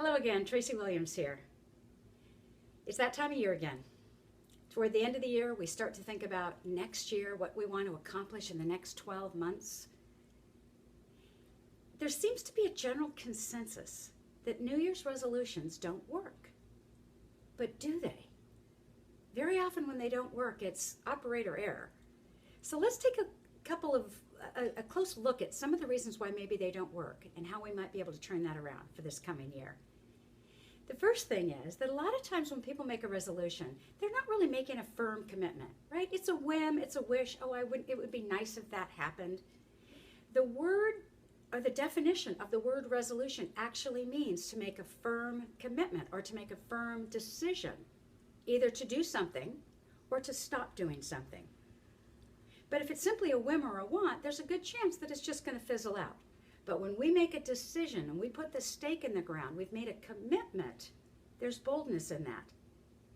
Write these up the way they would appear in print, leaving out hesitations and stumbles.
Hello again, Tracy Williams here. It's that time of year again. Toward the end of the year, we start to think about next year, what we want to accomplish in the next 12 months. There seems to be a general consensus that New Year's resolutions don't work. But do they? Very often when they don't work, it's operator error. So let's take a close look at some of the reasons why maybe they don't work and how we might be able to turn that around for this coming year. The first thing is that a lot of times when people make a resolution, they're not really making a firm commitment, right? It's a whim, it's a wish. Oh, it would be nice if that happened. The word or the definition of the word resolution actually means to make a firm commitment or to make a firm decision, either to do something or to stop doing something. But if it's simply a whim or a want, there's a good chance that it's just going to fizzle out. But when we make a decision and we put the stake in the ground, we've made a commitment, there's boldness in that.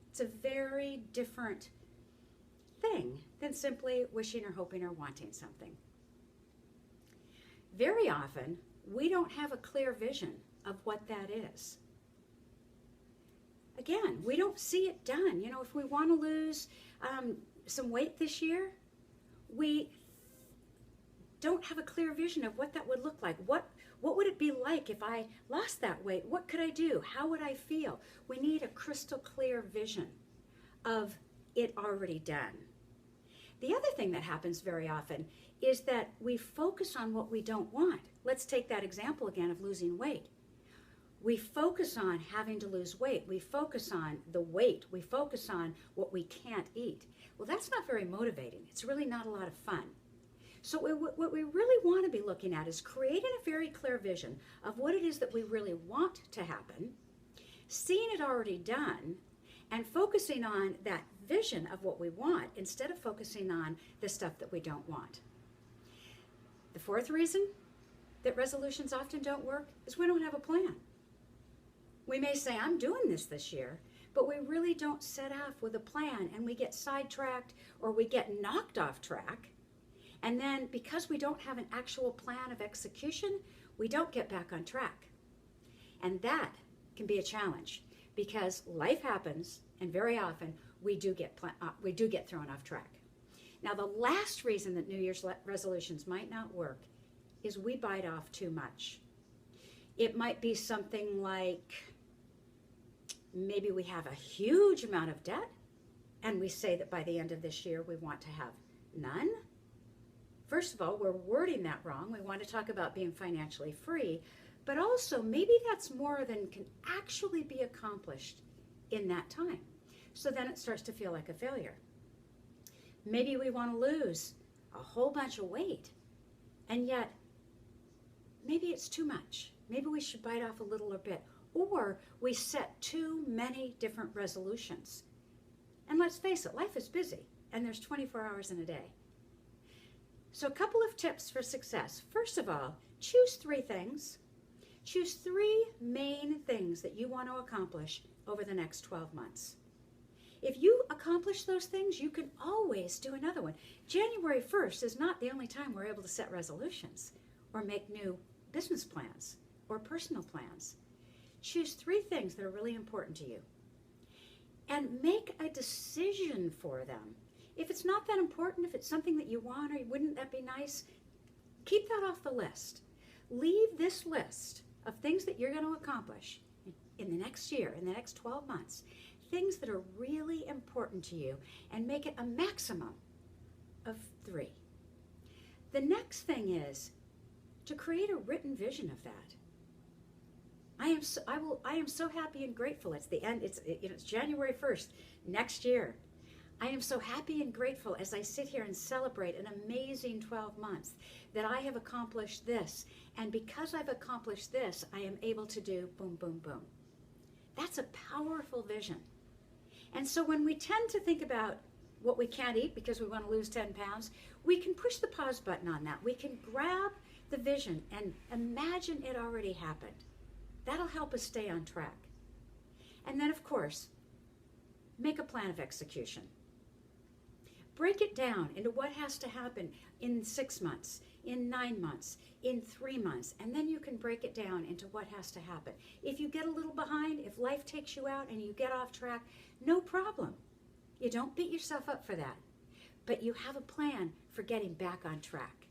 It's a very different thing than simply wishing or hoping or wanting something. Very often, we don't have a clear vision of what that is. Again, we don't see it done. You know, if we want to lose some weight this year, we don't have a clear vision of what that would look like. What would it be like if I lost that weight? What could I do? How would I feel? We need a crystal clear vision of it already done. The other thing that happens very often is that we focus on what we don't want. Let's take that example again of losing weight. We focus on having to lose weight. We focus on the weight. We focus on what we can't eat. Well, that's not very motivating. It's really not a lot of fun. So what we really want to be looking at is creating a very clear vision of what it is that we really want to happen, seeing it already done, and focusing on that vision of what we want instead of focusing on the stuff that we don't want. The fourth reason that resolutions often don't work is we don't have a plan. We may say, I'm doing this year, but we really don't set off with a plan, and we get sidetracked or we get knocked off track. And then because we don't have an actual plan of execution, we don't get back on track. And that can be a challenge because life happens, and very often we do get thrown off track. Now, the last reason that New Year's resolutions might not work is we bite off too much. It might be something like maybe we have a huge amount of debt and we say that by the end of this year we want to have none. First of all, we're wording that wrong. We want to talk about being financially free, but also maybe that's more than can actually be accomplished in that time. So then it starts to feel like a failure. Maybe we want to lose a whole bunch of weight, and yet maybe it's too much. Maybe we should bite off a little bit, or we set too many different resolutions. And let's face it, life is busy, and there's 24 hours in a day. So a couple of tips for success. First of all, choose 3 things. Choose 3 main things that you want to accomplish over the next 12 months. If you accomplish those things, you can always do another one. January 1st is not the only time we're able to set resolutions or make new business plans or personal plans. Choose 3 things that are really important to you and make a decision for them. If it's not that important, if it's something that you want or wouldn't that be nice, keep that off the list. Leave this list of things that you're going to accomplish in the next year, in the next 12 months, things that are really important to you, and make it a maximum of 3. The next thing is to create a written vision of that. I am so happy and grateful. It's the end. It's January 1st next year. I am so happy and grateful as I sit here and celebrate an amazing 12 months that I have accomplished this. And because I've accomplished this, I am able to do boom, boom, boom. That's a powerful vision. And so when we tend to think about what we can't eat because we want to lose 10 pounds, we can push the pause button on that. We can grab the vision and imagine it already happened. That'll help us stay on track. And then, of course, make a plan of execution. break it down into what has to happen in 6 months, in 9 months, in 3 months, and then you can break it down into what has to happen. If you get a little behind, if life takes you out and you get off track, no problem. You don't beat yourself up for that, but you have a plan for getting back on track.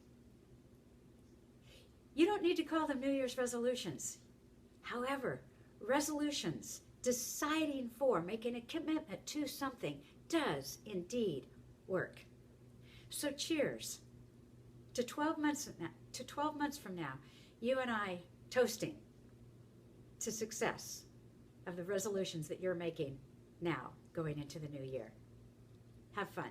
You don't need to call them New Year's resolutions. However, resolutions, deciding for, making a commitment to something, does indeed work. So cheers to 12 months from now, you and I toasting to success of the resolutions that you're making now going into the new year. Have fun.